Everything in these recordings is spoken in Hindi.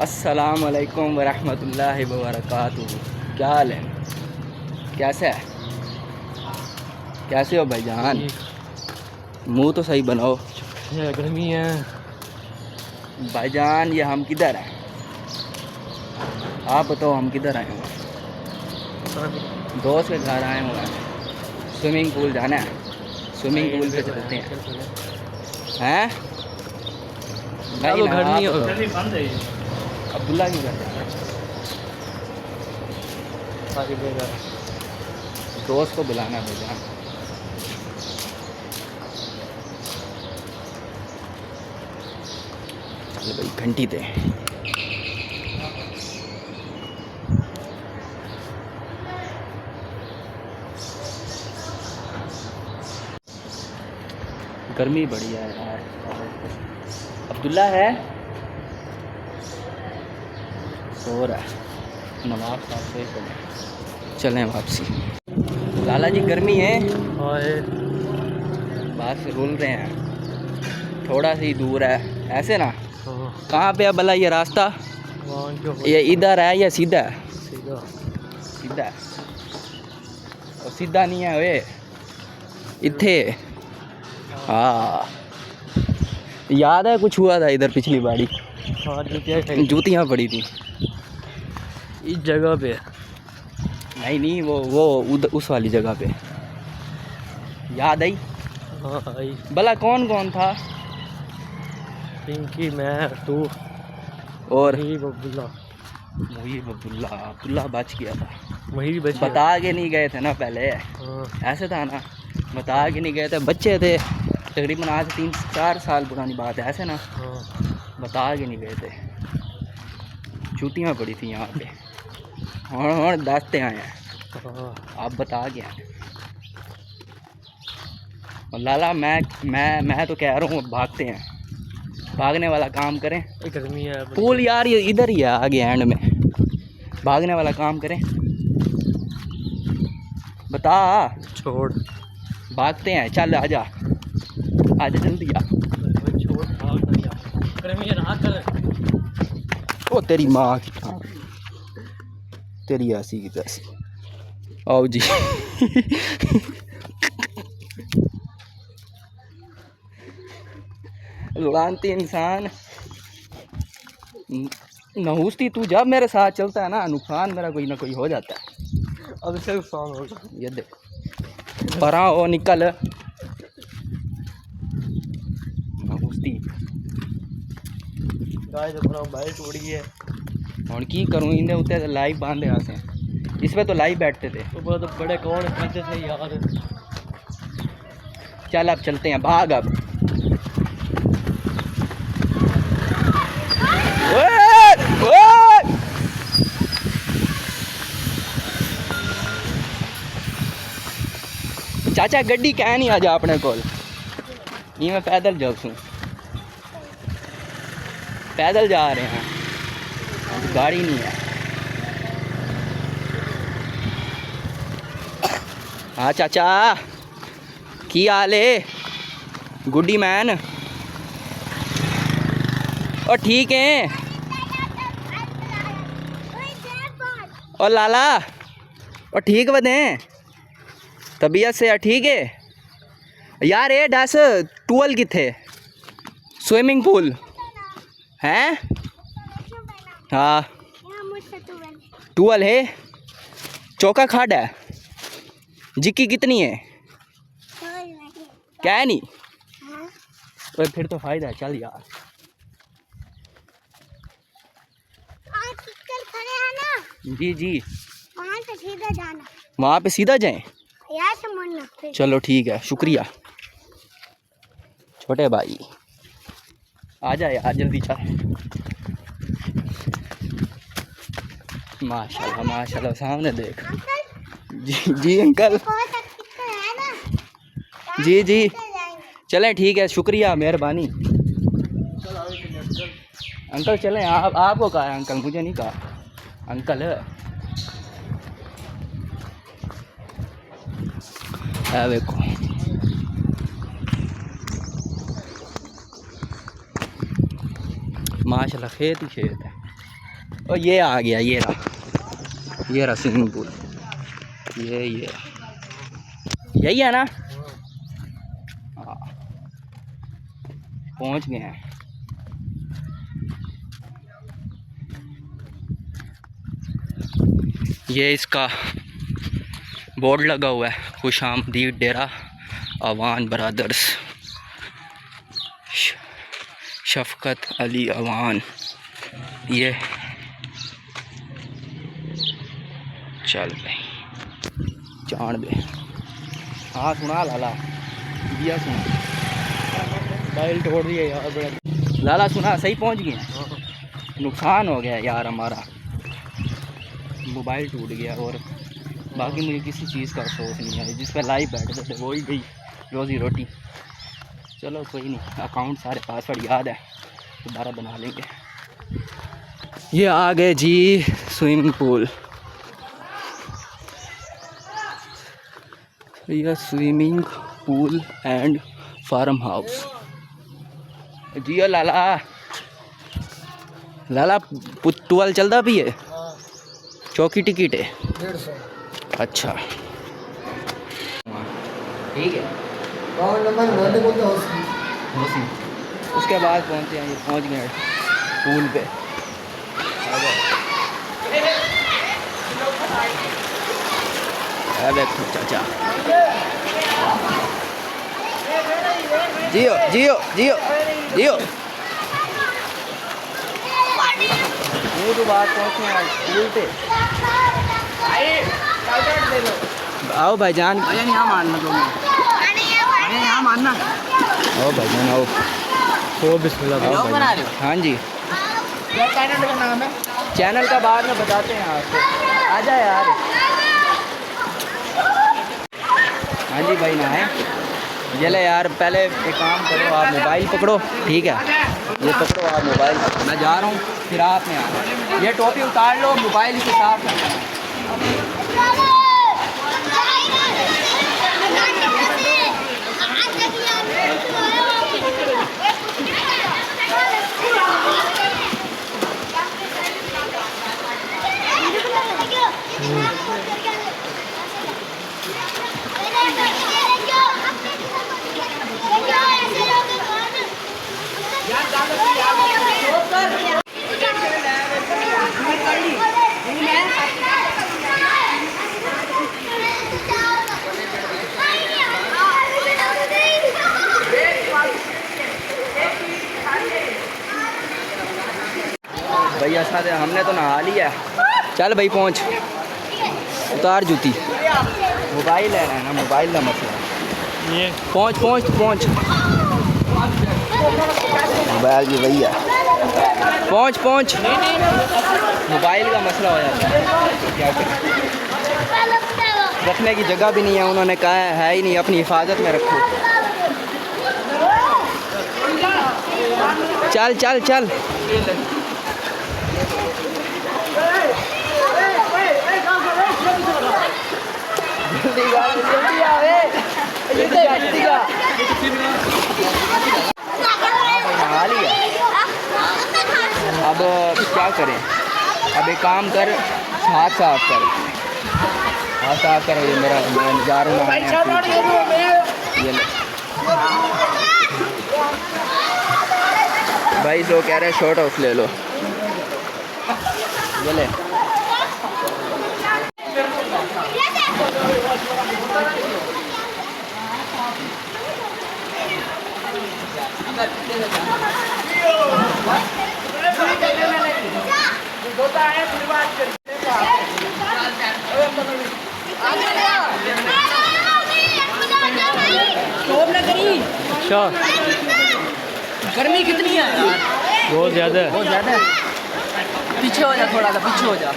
अस्सलाम वालेकुम वरहमतुल्लाहि वबरकातुहू। क्या हाल है, कैसे है, कैसे हो भाईजान? मुंह तो सही बनाओ। गर्मी है भाईजान, ये हम किधर हैं? आप बताओ, हम किधर आए हुए हैं? दोस्त के घर आए हुए हैं। स्विमिंग पूल जाना है, स्विमिंग पूल पे चलते हैं। हैं? नहीं ना, गर्मी आप गर्मी बंद है। अब्दुल्ला की घर जाना है। दोस्त को बुलाना है भाईजान। चलो भाई, घंटी दे। गर्मी बढ़िया है यार। अब्दुल्ला है, सो रहा है। नवाब साहब से चलें वापसी। लाला जी, गर्मी है, बाहर से रुल रहे हैं। थोड़ा सी दूर है ऐसे ना। कहाँ पे है भला ये रास्ता? ये इधर है या सीधा है? सीधा है। और सीधा नहीं है वे, इत्थे। हाँ, याद है कुछ हुआ था इधर पिछली बारी? जूतियाँ पड़ी थी इस जगह पे। नहीं नहीं, वो उस वाली जगह पे याद आई? भला कौन कौन था? पिंकी, मैं, तू और अब्दुल्ला। अब्दुल्ला बच गया था। वही बता के नहीं गए थे ना पहले। ऐसे था ना, बता के नहीं गए थे। बच्चे थे तकरीबन, आज 3-4 साल पुरानी बात है ऐसे ना। बता के नहीं गए थे। जूतियाँ पड़ी थी यहाँ पे और दास्ते आए हैं। आप बता के आए। और लाला, मैं तो कह रहा हूँ भागते हैं, भागने वाला काम करें। गर्मी है। पूल यार ये इधर ही है आगे एंड में। भागने वाला काम करें, बता। छोड़, भागते हैं, चल आजा आजा जल्दी आ। छोड़, गर्मी है ना कर। ओ तेरी माँ की, तेरी ऐसी की तैसी। आओ जी। लानती इंसान, नहुस्ती तू जब मेरे साथ चलता है ना, नुकसान मेरा कोई ना कोई हो जाता है। अब इससे नुकसान होगा। ये देख, परा हो निकल। नहुस्ती गाय तो बाइक उड़ी है। और की करूँ, इन्हें उतने तो लाइव बांधे यहाँ से। इस पे तो लाइव बैठते थे। वो तो बड़े कौन करते थे यार। चल अब चलते हैं, भाग अब। चाचा गड्डी कह नहीं आजा अपने को। ये मैं पैदल जाऊँ, पैदल जा रहे हैं, गाड़ी नहीं है। हाँ चाचा, की हाल है? गुड्डी मैन। और ठीक है। और लाला, और ठीक बने तबीयत से? ठीक है यार। ये डस टूअल किथे? स्विमिंग पूल हैं? हाँ, टूअल है। चौका खाड़ है। जिक्की कितनी है? क्या है नहीं? तो फिर तो फायदा है, चल यार। जी जी, वहाँ से सीधा जाना, वहाँ पे सीधा जाएं। यहाँ से मुड़ना फिर। चलो ठीक है, शुक्रिया छोटे भाई। आ जा यार जल्दी चल। माशाल्लाह माशाल्लाह, सामने देख। जी जी अंकल, जी जी चलें, ठीक है, शुक्रिया, मेहरबानी। अंकल चलें। आपको कहा है अंकल, मुझे नहीं कहा अंकल। देखो माशाल्लाह, खेत ही खेत है। और ये आ गया, ये रहा स्विमिंग पूल। ये यही है ना? हाँ, पहुंच गए हैं। ये इसका बोर्ड लगा हुआ है, खुशामदीद डेरा अवान ब्रदर्स, शफकत अली अवान। ये चल भाई जान दे। हाँ सुना लाला, दिया सुना, मोबाइल तोड़ दिया यार बड़ा। लाला सुना, सही पहुंच गए। नुकसान हो गया यार हमारा, मोबाइल टूट गया और बाकी मुझे किसी चीज़ का अफसोस नहीं है। जिस पर लाइव बैठे थे वही गई रोज़ी रोटी। चलो कोई नहीं, अकाउंट सारे पासवर्ड याद है, दोबारा बना लेंगे। ये आ गए जी स्विमिंग पूल। यह swimming pool and farm house. जियो लाला पुत्तुअल चलता भी है। चौकी टिकट है 150। अच्छा ठीक है। उसके बाद पहुँचे हैं, ये पहुँच गए पूल पे। चाचा जियो जियो जियो जियो ये तो बात पहुँचे हैं पूल पे। आओ भाईजान, यहाँ मारना दोनों, यहाँ मारना। आओ भाईजान आओ। ओ बिस्मिल्लाह। हाँ जी, चैनल का नाम है? चैनल का बाद में बताते हैं आपको। आ जाए यार। हाँ जी भाई ना है। ये ले यार, पहले एक काम करो, आप मोबाइल पकड़ो, ठीक है? ये पकड़ो आप मोबाइल, मैं जा रहा हूँ, फिर आपने आना। ये टोपी उतार लो, मोबाइल के साथ करना। भैया साथ हमने तो नहा लिया। चल भाई पहुँच, उतार जूती। मोबाइल है ना, मोबाइल का मसला। ये पहुँच पहुँच पहुँच, मोबाइल भी भैया पहुँच पहुँच। मोबाइल का मसला हो जाता है, क्या करें? रखने की जगह भी नहीं है, उन्होंने कहा है ही नहीं, अपनी हिफाजत में रखो। चल चल चल जल्दी आवे। नहा लिया, अब क्या करें? अब एक काम कर, हाथ साफ कर, हाथ साफ कर। ये मेरा मैं जा रहा हूँ। ये ले भाई, जो कह रहे हैं शॉर्ट हाउस ले लो। ये ले अच्छा, गर्मी कितनी है यार? बहुत ज़्यादा है। बहुत ज़्यादा है। पीछे हो जा, थोड़ा सा पीछे हो जा।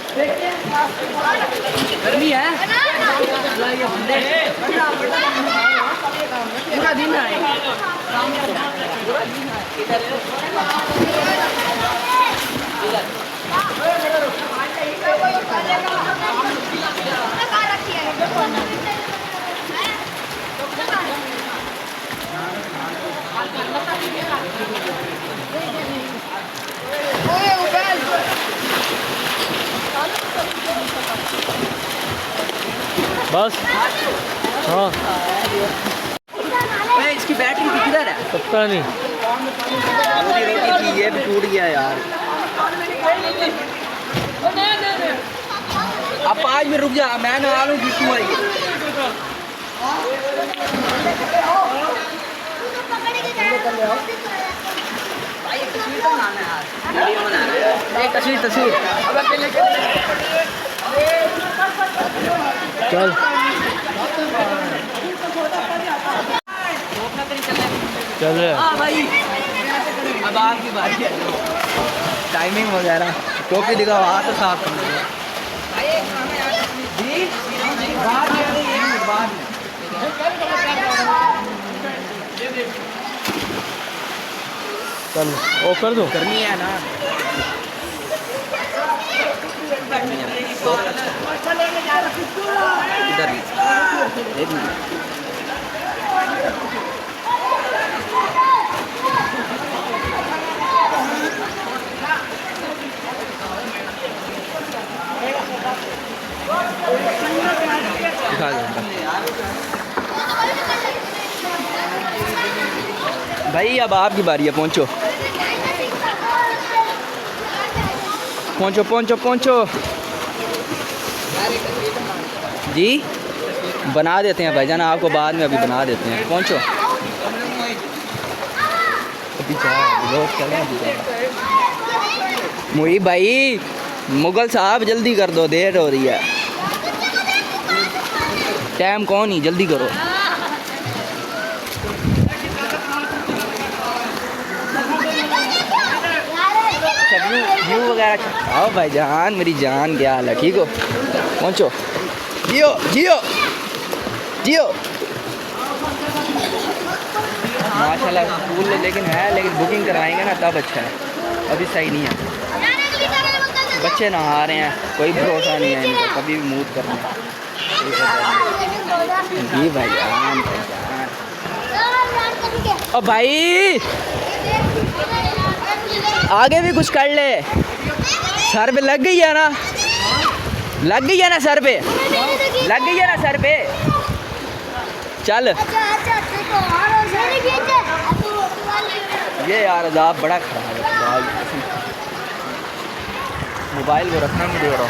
गर्मी है। ये बंदे पूरा दिन आएंगे। बस हाँ इसकी बैटरी किधर है? पता नहीं। रोटी थी, ये भी टूट गया यार। अब 5 मिनट रुक जा, मैं ना आ लूँ फिर तू आई। तस्वीर चल चल रहे हाँ भाई, अब आपकी बारी है। टाइमिंग वगैरह टोपी दिखाओ, हाथ तो साफ कर लो। जी बाद में, 1 मिनट बाद में। चल वो कर दो। करनी है ना। इधर भी। 1 मिनट। दिखा दूँगा भाई, अब आपकी बारी है। पहुँचो पहुँचो पहुँचो पहुँचो जी। बना देते हैं भाईजान, आपको बाद में अभी बना देते हैं। पहुँचो मुई भाई, मुगल साहब जल्दी कर दो, देर हो रही है। टाइम कौन ही, जल्दी करो। व्यू वगैरह आओ भाईजान, मेरी जान, क्या हाल है? ठीक हो? पहुँचो। जियो जियो जियो। माशाल्लाह स्कूल लेकिन है, लेकिन बुकिंग कराएंगे ना तब अच्छा है, अभी सही नहीं है। बच्चे नहा रहे हैं, कोई भरोसा नहीं है इनका, कभी भी मूड करना जी भाईजान। ओ भाई, आगे भी कुछ कर ले। सर पे लग गई है ना, लग गई है ना सर पे, लग गई है ना सर पे। चल ये यार अजाब बड़ा खराब है। मोबाइल को रखना नहीं दे रहा,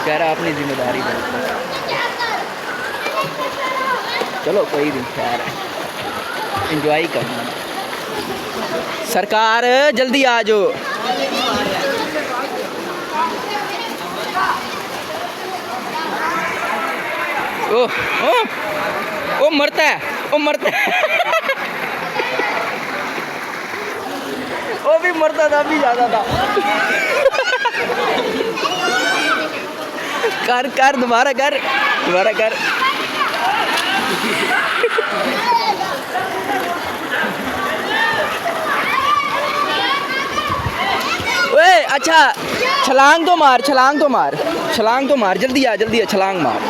कह रहा अपनी जिम्मेदारी पर। चलो कोई नहीं, खैर है, एंजॉय करना। सरकार जल्दी आ जाओ। ओ मरता है, ओ मरता है। वो भी मरता था, अभी ज़्यादा था। कर कर, दोबारा कर, दोबारा कर। ओए अच्छा, छलांग तो मार, छलांग तो मार, छलांग तो मार, जल्दी आ, जल्दी आ, छलांग मार,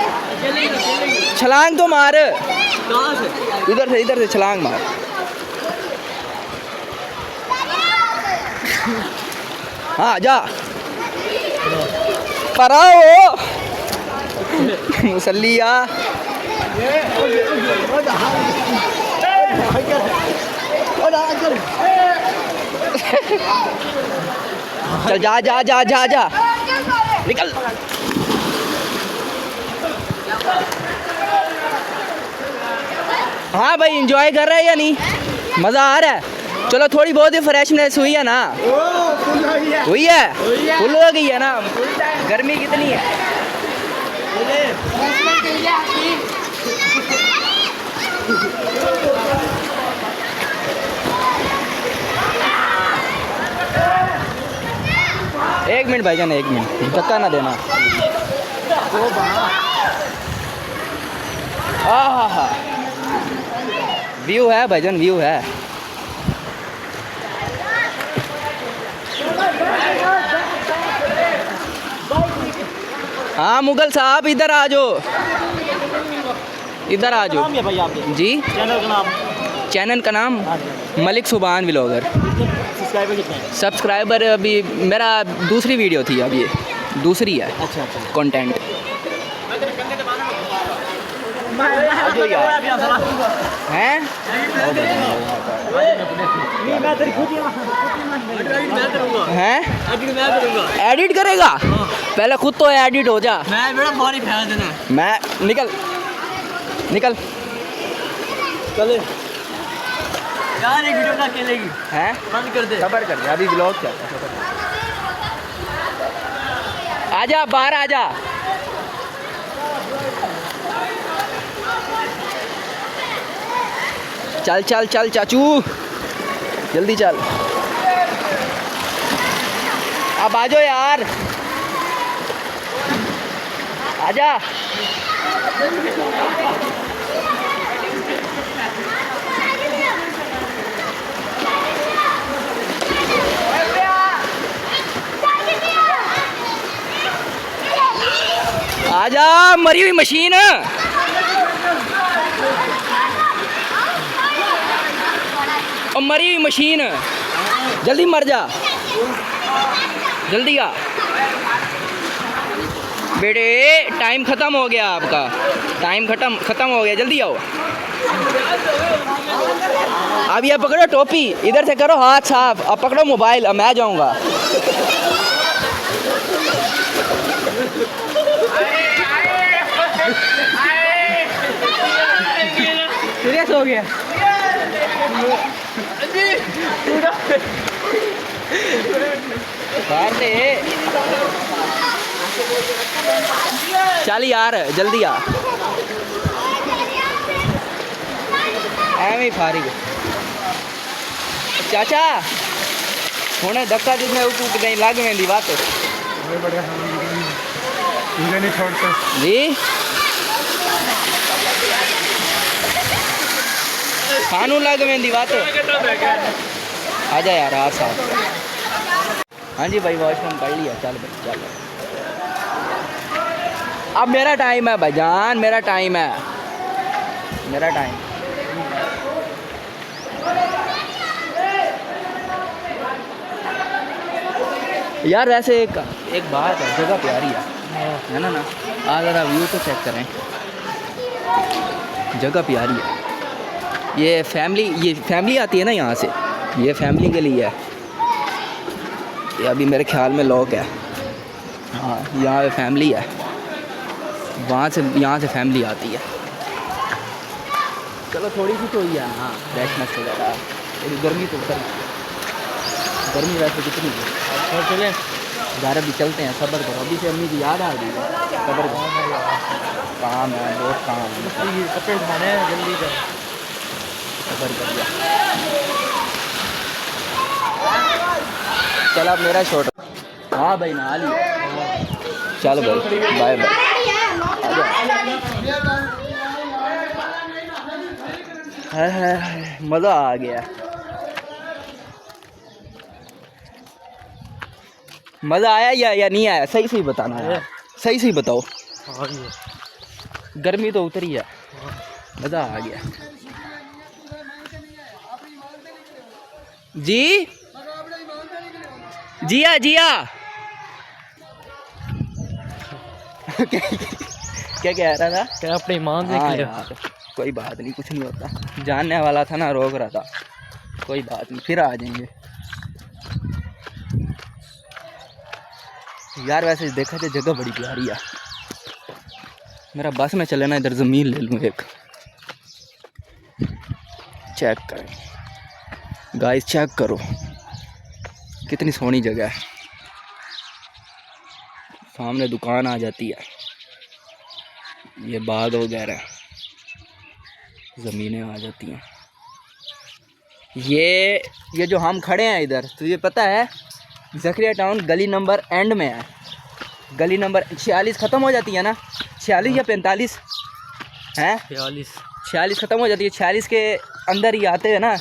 छलांग तो मार। इधर से छलांग मार। हाँ जा, पराओ मुसल्लिया। चल जा जा जा जा जा, निकल। हाँ भाई, एंजॉय कर रहे हैं या नहीं? मज़ा आ रहा है? चलो थोड़ी बहुत ही फ्रेशनेस हुई है ना? हुई है, फुल हो गई है ना? गर्मी कितनी है? एक मिनट भाईजान, 1 मिनट, धक्का ना देना। हाँ, व्यू है भाईजान, व्यू है। हाँ मुगल साहब, इधर आ जाओ, इधर आ जाओ जी। चैनल का नाम? चैनल का नाम मलिक सुभान व्लॉगर। सब्सक्राइबर कितने हैं? सब्सक्राइबर अभी मेरा दूसरी वीडियो थी, अब ये दूसरी है। अच्छा अच्छा। कंटेंट आ जाओ यार हैं हैं एडिट करेगा पहले खुद तो एडिट हो जा मैं बेटा पानी फेंक देना मैं निकल निकल चले यार एक वीडियो बना के लेगी हैं बंद कर दे सबर कर अभी ब्लॉग चल रहा है आजा बाहर आजा चल चल चल चाचू जल्दी चल अब आ जाओ यार आजा आजा मरी हुई मशीन और मरी हुई मशीन जल्दी मर जा जल्दी आ बेटे टाइम ख़त्म हो गया आपका टाइम ख़त्म हो गया जल्दी आओ अब ये पकड़ो टोपी इधर से करो हाथ साफ अब पकड़ो मोबाइल अब मैं जाऊंगा सीरियस हो गया चल यार जल्दी आ एवं फारिग चाचा हुणे धक्का जिसमें उकू कहीं लग वेंदी बात जी खानू लग वेंदी बात आजा यार आ साहब हाँ जी भाई वॉशरूम कर लिया चल भाई चल अब मेरा टाइम है भाईजान मेरा टाइम है मेरा टाइम यार वैसे एक बात है जगह प्यारी है ना आज ज़रा व्यू तो चेक करें जगह प्यारी है ये फैमिली आती है ना यहाँ से ये फैमिली के लिए है ये अभी मेरे ख्याल में लॉक है हाँ यहाँ पे फैमिली है यहाँ से फैमिली आती है चलो थोड़ी सी तो ही है हाँ फ्रेशनेस वगैरह थोड़ी गर्मी तो गर्मी वैसे कितनी है चले घर अभी चलते हैं सब्र करो अभी से अम्मी की याद आ गई सब्र करो काम है बहुत काम है कपड़े उठाने हैं जल्दी कर सब्र कर दिया चल अब मेरा शॉट हाँ भाई नहा लिया चल भाई बाय बाय मज़ा आ गया मज़ा आया या नहीं आया सही सही बताना है सही सही बताओ गर्मी तो उतरी है मज़ा आ गया जी जिया जिया क्या कह रहा था क्या अपने ईमान देख हाँ लिया यार कोई बात नहीं कुछ नहीं होता जानने वाला था ना रोक रहा था कोई बात नहीं फिर आ जाएंगे यार वैसे देखा तो जगह बड़ी प्यारी है मेरा बस में चले ना इधर ज़मीन ले लूँ एक चेक करें गाइस चेक करो कितनी सोहनी जगह है सामने दुकान आ जाती है ये बाग वगैरह ज़मीनें आ जाती हैं ये जो हम खड़े हैं इधर तुझे पता है ज़करिया टाउन गली नंबर एंड में है गली नंबर 46 ख़त्म हो जाती है ना 46 या 45 हैं 46 ख़त्म हो जाती है 46 के अंदर ही आते हैं ना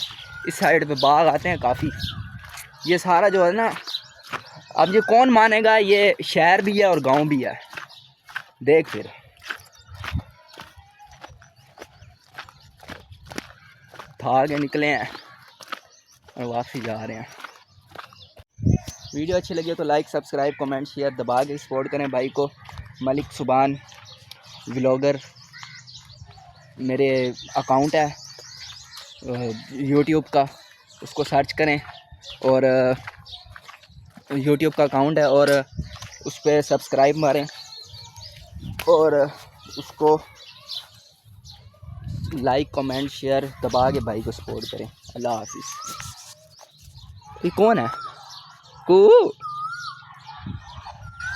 इस साइड पे बाग आते हैं काफ़ी ये सारा जो है ना अब ये कौन मानेगा ये शहर भी है और गांव भी है देख फिर था के निकले हैं और वापसी जा रहे हैं वीडियो अच्छी लगी हो तो लाइक सब्सक्राइब कमेंट शेयर दबा के सपोर्ट करें भाई को मलिक सुबान व्लॉगर मेरे अकाउंट है यूट्यूब का, उसको सर्च करें और यूट्यूब का अकाउंट है और उस पर सब्सक्राइब मारें और उसको लाइक कमेंट शेयर दबा के भाई को सपोर्ट करें। अल्लाह हाफिज़। ये कौन है? कू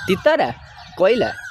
तितर है? कोयल है?